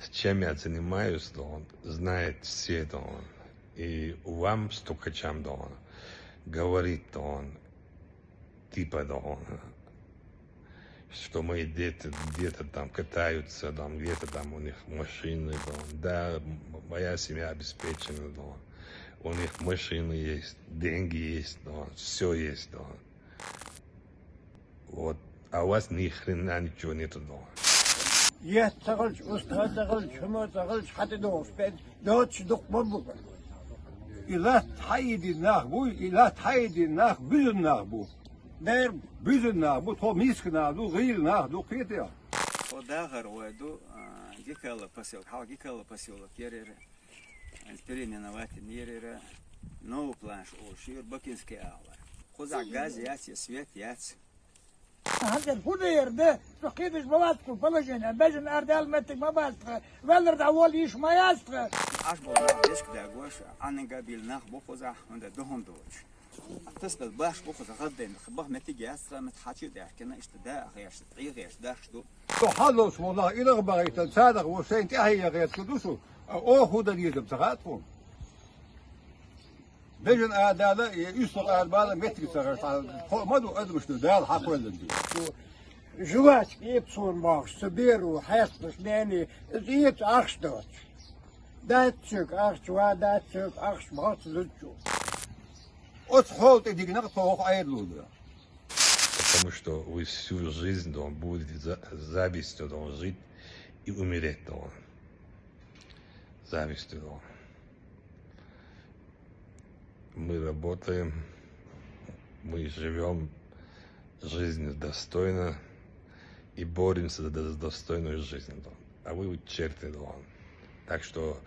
с чем я занимаюсь, да, он знает все, да, он. И вам, стукачам, да, он, говорит, да, он, типа, да, он, что мои дети где-то там катаются, там, где-то там у них машины, да, моя семья обеспечена, да, у них машины есть, деньги есть, да, все есть, да. Вот, а у вас ни хрена ничего нету, да. Yettağıl, ustadağıl, şumadağıl, hadi doğuş, ben dağıtçılık bu. İlah tayidi nah bu, ilah tayidi nah, büzün nah bu. Der büzün nah bu, to misk nah bu, gıyıl nah bu, kıyıtı ya. O dağır oydu, Гикала поселок, Гикала поселок, Ерера, переименовать Ерера, новый план, Шир, Бакинский аула. Хоза газ, яйца, свет, яйца. هذا كل يرد فقيدش بواتكم فلجنا بجن أردال متك ما باستخ ولر دعوال يش ما يستخ Аж был на деск да гош, анен габил нах бухоза, он да дохом доч. Тасбал баш бухоза гадден, خباه متيجي أسرع متحاتي ده كنا اشتداء غيش غيش ده شدو. Hallos والله إلى غبغيت صادق وسين تهي غير كدوسو أو هو ده يجب سقاتهم. بجن أداله يسوق أدباله متك سقات ما دو أدمش دال حق ولدي. جواش يبصون باش سبيرو حيصبش لاني زيت أخش دوت داتشك أخش وداتشك أخش باش زوجو От холт и дигнах то айдлуда. Потому что вы всю жизнь, да, будете завистью, да, жить и умереть, да. Завистью, да. Мы работаем, мы живем жизнь достойно и боремся за достойную жизнь, да. А вы черти, да. Так что